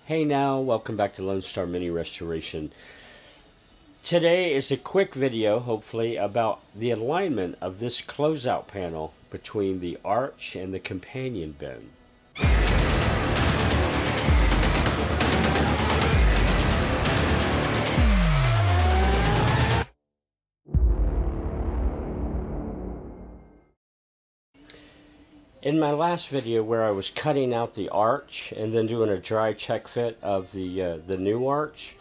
Hey now, welcome back to Lone Star Mini Restoration. Today is a quick video, hopefully, about the alignment of this closeout panel between the arch and the companion bin. In my last video where I was cutting out the arch and then doing a dry check fit of the new arch,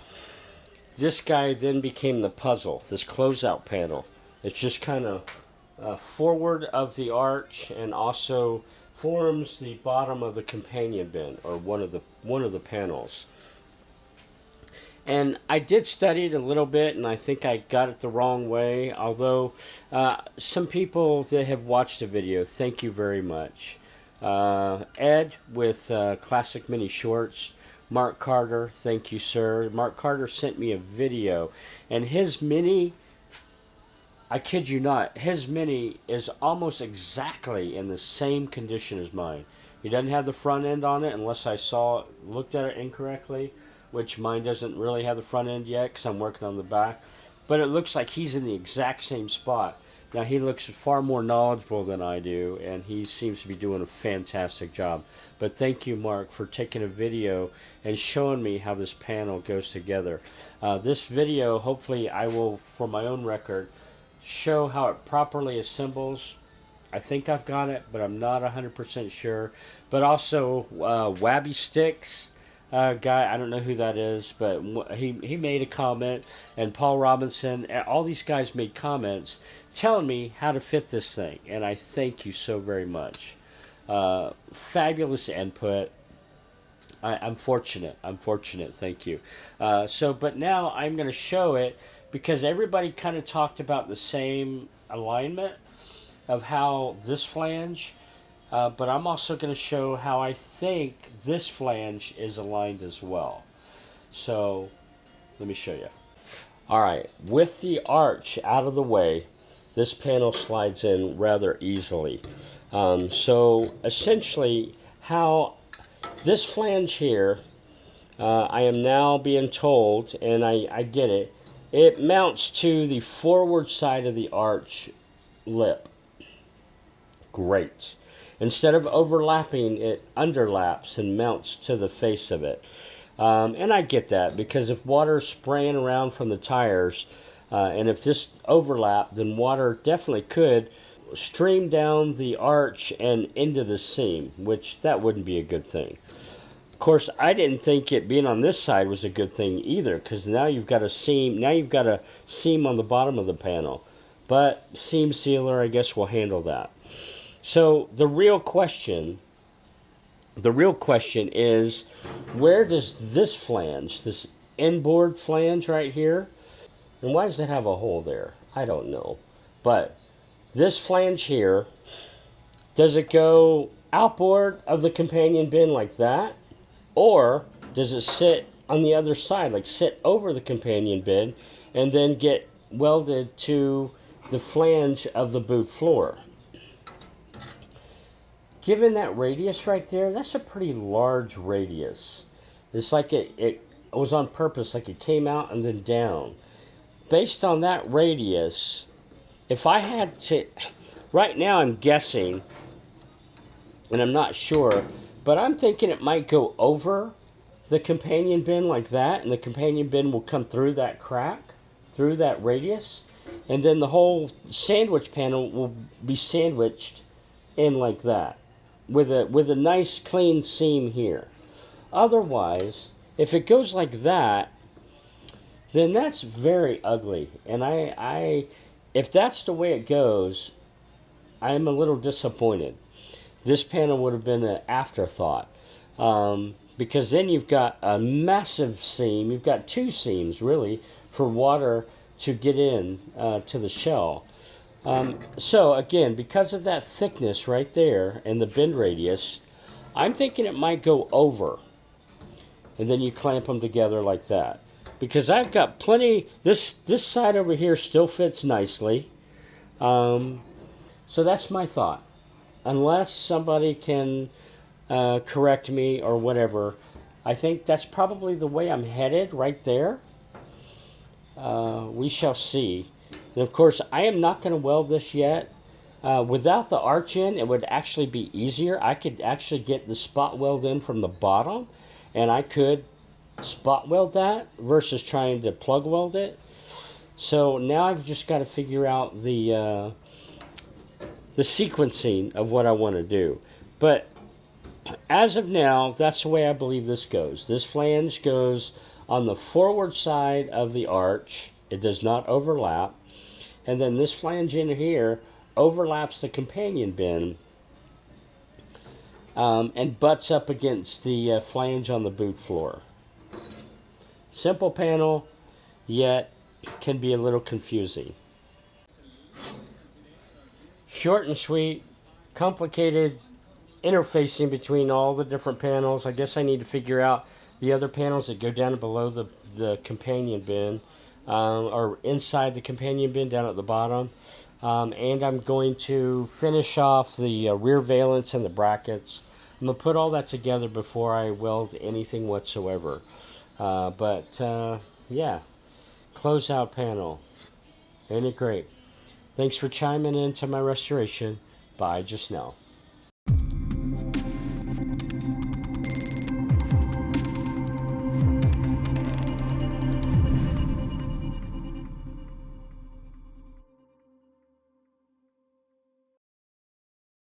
this guy then became the puzzle, this closeout panel. It's just kind of forward of the arch and also forms the bottom of the companion bin, or one of the panels. And I did study it a little bit, and I think I got it the wrong way. Although some people that have watched the video, thank you very much. Ed with Classic Mini Shorts, Mark Carter, thank you, sir. Mark Carter sent me a video, and his Mini, I kid you not, his Mini is almost exactly in the same condition as mine. He doesn't have the front end on it, unless I looked at it incorrectly, which mine doesn't really have the front end yet because I'm working on the back. But it looks like he's in the exact same spot. Now, he looks far more knowledgeable than I do, and he seems to be doing a fantastic job. But thank you, Mark, for taking a video and showing me how this panel goes together. This video, hopefully, I will, for my own record, show how it properly assembles. I think I've got it, but I'm not 100% sure. But also, Wabby Sticks. Guy, I don't know who that is, but he made a comment, and Paul Robinson, all these guys made comments telling me how to fit this thing, and I thank you so very much. Fabulous input. I'm fortunate, thank you. But now I'm going to show it, because everybody kind of talked about the same alignment of how this flange, but I'm also going to show how I think this flange is aligned as well. So let me show you. Alright, with the arch out of the way, this panel slides in rather easily. So essentially, how this flange here, I am now being told, and I get it, it mounts to the forward side of the arch lip. Great. Instead of overlapping, it underlaps and mounts to the face of it. And I get that, because if water's spraying around from the tires, and if this overlapped, then water definitely could stream down the arch and into the seam, which that wouldn't be a good thing. Of course, I didn't think it being on this side was a good thing either, because now you've got a seam. Now you've got a seam on the bottom of the panel. But seam sealer, I guess, will handle that. So the real question is, where does this flange, this inboard flange right here, and why does it have a hole there? I don't know. But this flange here, does it go outboard of the companion bin like that? Or does it sit on the other side, like sit over the companion bin and then get welded to the flange of the boot floor? Given that radius right there, that's a pretty large radius. It's like it was on purpose, like it came out and then down. Based on that radius, if I had to, right now I'm guessing, and I'm not sure, but I'm thinking it might go over the companion bin like that, and the companion bin will come through that crack, through that radius, and then the whole sandwich panel will be sandwiched in like that, with a nice clean seam here. Otherwise, if it goes like that, then that's very ugly. And if that's the way it goes, I am a little disappointed. This panel would have been an afterthought, because then you've got a massive seam. You've got two seams really for water to get in to the shell. So again, because of that thickness right there and the bend radius, I'm thinking it might go over, and then you clamp them together like that. Because I've got plenty, this side over here still fits nicely. So that's my thought. Unless somebody can correct me or whatever, I think that's probably the way I'm headed right there. We shall see. And of course, I am not going to weld this yet. Without the arch in, it would actually be easier. I could actually get the spot weld in from the bottom, and I could spot weld that versus trying to plug weld it. So now I've just got to figure out the sequencing of what I want to do. But as of now, that's the way I believe this goes. This flange goes on the forward side of the arch. It does not overlap. And then this flange in here overlaps the companion bin and butts up against the flange on the boot floor. Simple panel, yet can be a little confusing. Short and sweet, complicated interfacing between all the different panels. I guess I need to figure out the other panels that go down below the companion bin, or inside the companion bin down at the bottom. And I'm going to finish off the rear valence and the brackets. I'm going to put all that together before I weld anything whatsoever. Yeah, closeout panel. Ain't it great? Thanks for chiming in to my restoration. Bye just now.